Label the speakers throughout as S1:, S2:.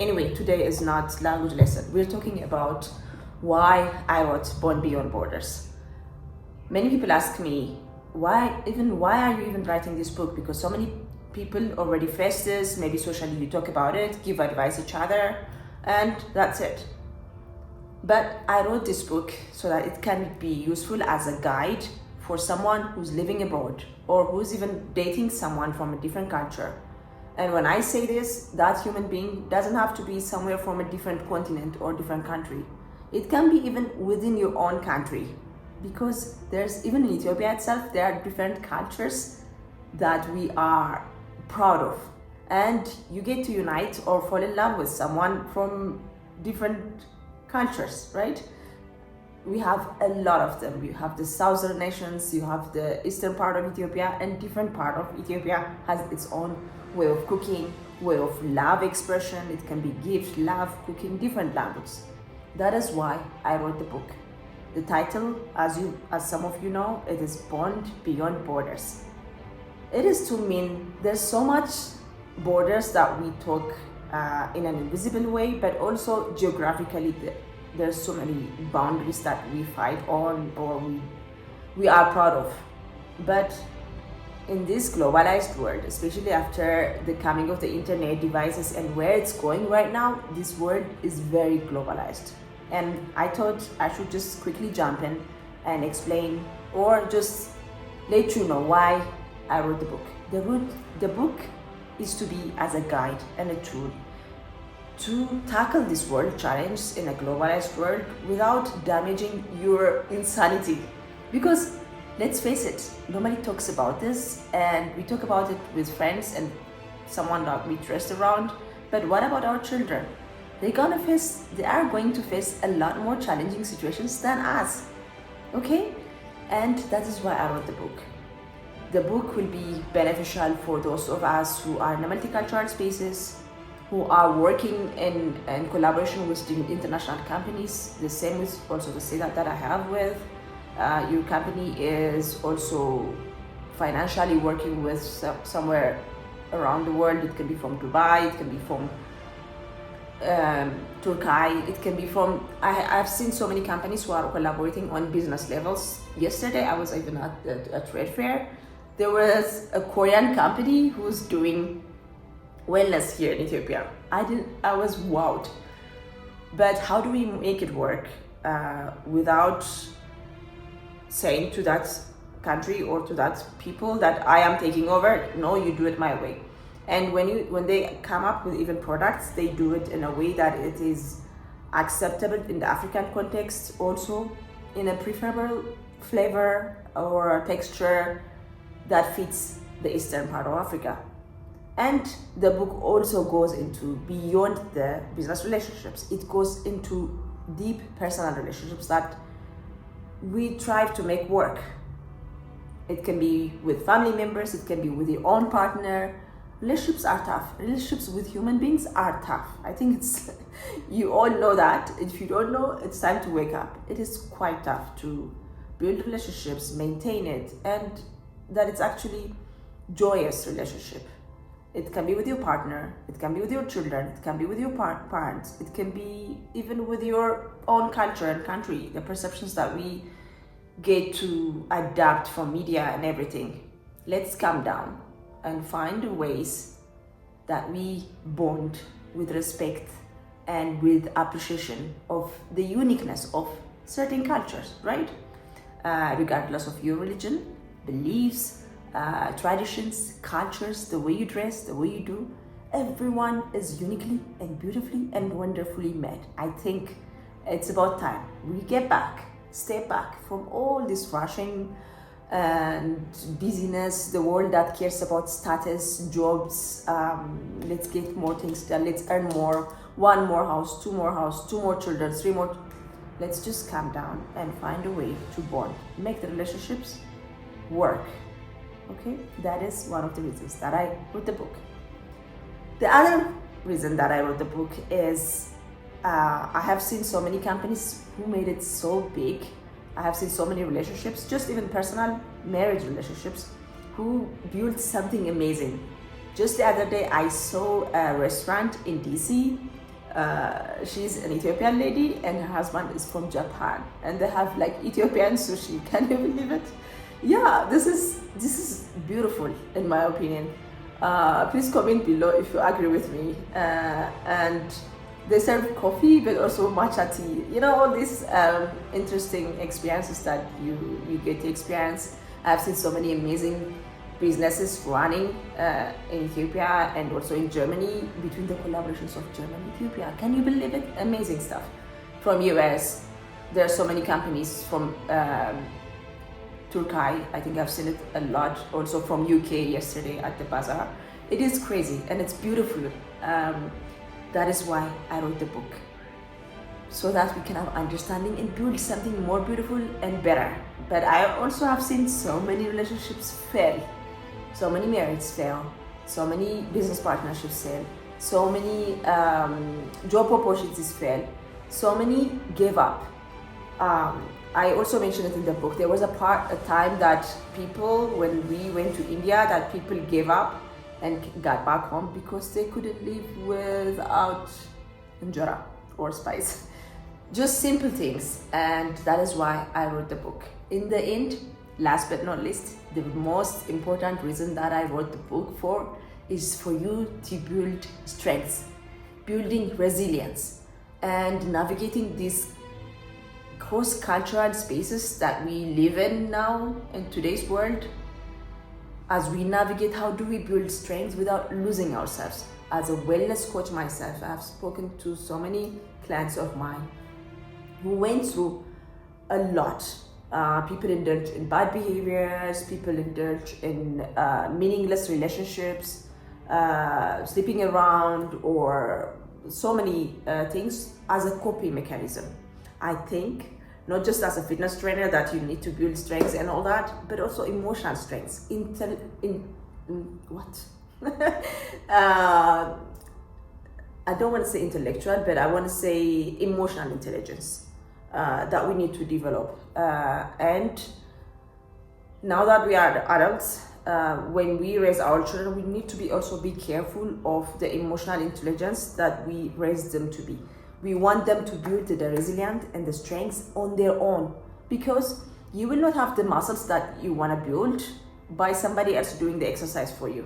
S1: Anyway, today is not language lesson. We're talking about why I wrote Born Beyond Borders. Many people ask me, why are you even writing this book? Because so many people already face this, maybe socially you talk about it, give advice each other, and that's it. But I wrote this book so that it can be useful as a guide for someone who's living abroad or who's even dating someone from a different culture. And when I say this, that human being doesn't have to be somewhere from a different continent or different country. It can be even within your own country, because there's, even in Ethiopia itself, there are different cultures that we are proud of. And you get to unite or fall in love with someone from different cultures, right? We have a lot of them. You have the southern nations, you have the eastern part of Ethiopia, and different part of Ethiopia has its own way of cooking, way of love expression. It can be gift, love, cooking, different languages. That is why I wrote the book. The title, as some of you know, it is Born Beyond Borders. It is to mean there's so much borders that we talk in an invisible way, but also geographically there's so many boundaries that we fight on or we are proud of. But in this globalized world, especially after the coming of the internet devices and where it's going right now, this world is very globalized. And I thought I should just quickly jump in and explain, or just let you know why I wrote the book. The book is to be as a guide and a tool to tackle this world challenge in a globalized world without damaging your insanity. Because let's face it, nobody talks about this, and we talk about it with friends and someone that we trust around. But what about our children? They are going to face a lot more challenging situations than us. Okay? And that is why I wrote the book. The book will be beneficial for those of us who are in a multicultural spaces, who are working in collaboration with the international companies. The same with also the setup that I have with your company is also financially working with somewhere around the world. It can be from Dubai, it can be from Turkey, it can be from, I've seen so many companies who are collaborating on business levels. Yesterday I was even at a trade fair. There was a Korean company who's doing wellness here in Ethiopia. I was wowed. But how do we make it work without saying to that country or to that people that I am taking over? No, you do it my way. And when they come up with even products, they do it in a way that it is acceptable in the African context, also in a preferable flavor or texture that fits the eastern part of Africa. And the book also goes into beyond the business relationships. It goes into deep personal relationships that we try to make work. It can be with family members, it can be with your own partner. Relationships are tough. Relationships with human beings are tough. I think you all know that. If you don't know, it's time to wake up. It is quite tough to build relationships, maintain it, and that it's actually joyous relationship. It can be with your partner, it can be with your children, it can be with your parents, it can be even with your own culture and country, the perceptions that we get to adapt from media and everything. Let's calm down and find ways that we bond with respect and with appreciation of the uniqueness of certain cultures, right? Regardless of your religion, beliefs, traditions, cultures, the way you dress, the way you do, everyone is uniquely and beautifully and wonderfully made. I think it's about time we step back from all this rushing and busyness, the world that cares about status, jobs, let's get more things done, let's earn more, one more house, two more children, three more. Let's just calm down and find a way to bond, make the relationships work. Okay, that is one of the reasons that I wrote the book. The other reason that I wrote the book is I have seen so many companies who made it so big. I have seen so many relationships, just even personal marriage relationships, who built something amazing. Just the other day, I saw a restaurant in DC She's an Ethiopian lady and her husband is from Japan, and they have like Ethiopian sushi. Can you believe it? Yeah, this is beautiful in my opinion. Please comment below if you agree with me. And they serve coffee, but also matcha tea. You know, all these interesting experiences that you get to experience. I've seen so many amazing businesses running in Ethiopia and also in Germany, between the collaborations of Germany and Ethiopia. Can you believe it? Amazing stuff. From US, there are so many companies from Turkey. I think I've seen it a lot. Also from UK yesterday at the bazaar. It is crazy and it's beautiful. That is why I wrote the book, so that we can have understanding and build something more beautiful and better. But I also have seen so many relationships fail, so many marriages fail, so many business partnerships fail, so many job opportunities fail, so many gave up. I also mentioned it in the book. There was a time that people, when we went to India, that people gave up and got back home because they couldn't live without injera or spice. Just simple things, and that is why I wrote the book. In the end, last but not least, the most important reason that I wrote the book for is for you to build strengths, building resilience, and navigating these cross-cultural spaces that we live in now in today's world. As we navigate, how do we build strengths without losing ourselves? As a wellness coach myself, I've spoken to so many clients of mine who went through a lot. People indulge in bad behaviors, people indulge in meaningless relationships, sleeping around, or so many things as a coping mechanism. I think not just as a fitness trainer that you need to build strengths and all that, but also emotional strengths. I don't want to say intellectual, but I want to say emotional intelligence that we need to develop. And now that we are adults, when we raise our children, we need to also be careful of the emotional intelligence that we raise them to be. We want them to build the resilience and the strengths on their own, because you will not have the muscles that you want to build by somebody else doing the exercise for you.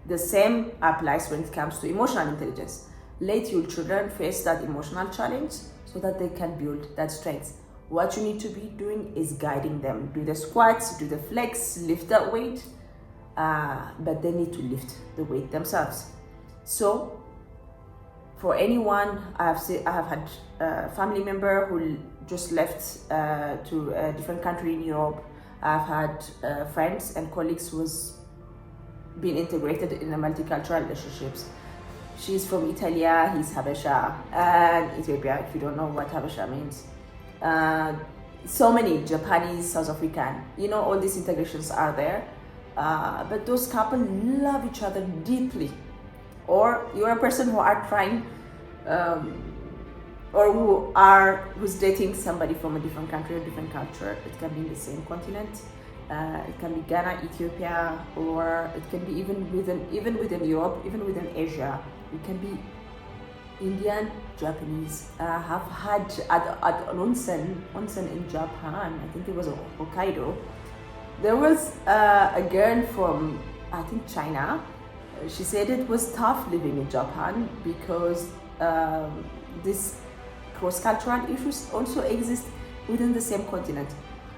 S1: The same applies when it comes to emotional intelligence. Let your children face that emotional challenge so that they can build that strength. What you need to be doing is guiding them. Do the squats, do the flex, lift that weight, but they need to lift the weight themselves. So for anyone, I have had a family member who just left to a different country in Europe. I've had friends and colleagues who's been integrated in a multicultural relationships. She's from Italia, he's Habesha, and Ethiopia, if you don't know what Habesha means. So many Japanese, South African, you know, all these integrations are there. But those couples love each other deeply. Or you're a person who are trying, or who's dating somebody from a different country or different culture. It can be in the same continent. It can be Ghana, Ethiopia, or it can be even within Europe, even within Asia. It can be Indian, Japanese. I have had at onsen in Japan. I think it was Hokkaido. There was a girl from, I think, China. She said it was tough living in Japan because these cross-cultural issues also exist within the same continent.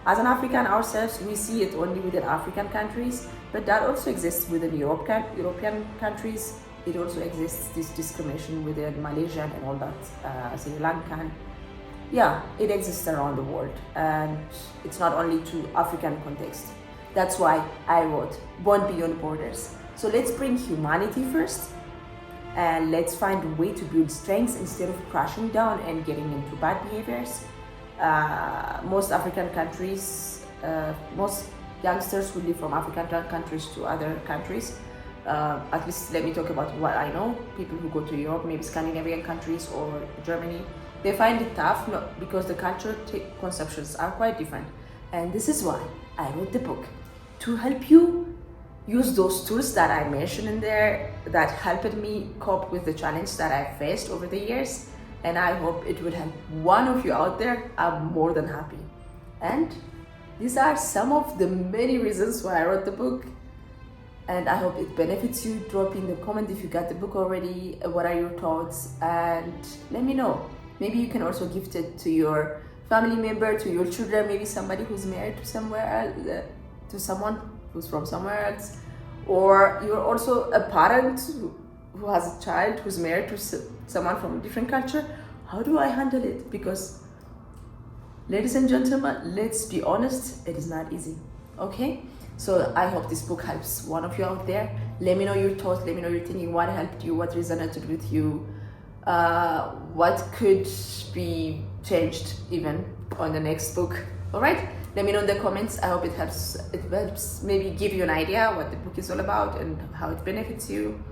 S1: As an African ourselves, we see it only within African countries, but that also exists within European countries. It also exists, this discrimination within Malaysian and all that, Sri Lankan. Yeah, it exists around the world, and it's not only to African context. That's why I wrote Born Beyond Borders. So let's bring humanity first, and let's find a way to build strengths instead of crashing down and getting into bad behaviors. Most African countries, most youngsters who live from African countries to other countries, at least let me talk about what I know. People who go to Europe, maybe Scandinavian countries or Germany, they find it tough because the cultural conceptions are quite different. And this is why I wrote the book, to help you use those tools that I mentioned in there that helped me cope with the challenge that I faced over the years. And I hope it will help one of you out there. I'm more than happy. And these are some of the many reasons why I wrote the book. And I hope it benefits you. Drop in the comment if you got the book already. What are your thoughts? And let me know. Maybe you can also gift it to your family member, to your children, maybe somebody who's married to somewhere else, to someone who's from somewhere else. Or you're also a parent who has a child who's married to someone from a different culture. How do I handle it? Because, ladies and gentlemen, let's be honest, it is not easy. Okay? So I hope this book helps one of you out there. Let me know your thoughts, let me know your thinking, what helped you, what resonated with you, what could be changed even on the next book. All right? Let me know in the comments. I hope it helps maybe give you an idea what the book is all about and how it benefits you.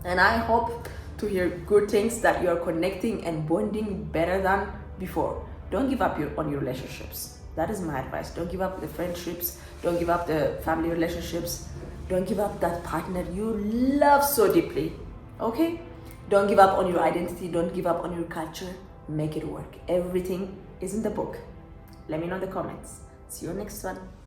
S1: And I hope to hear good things, that you are connecting and bonding better than before. Don't give up on your relationships. That is my advice. Don't give up the friendships. Don't give up the family relationships. Don't give up that partner you love so deeply. Okay? Don't give up on your identity. Don't give up on your culture. Make it work. Everything is in the book. Let me know in the comments. See you next one.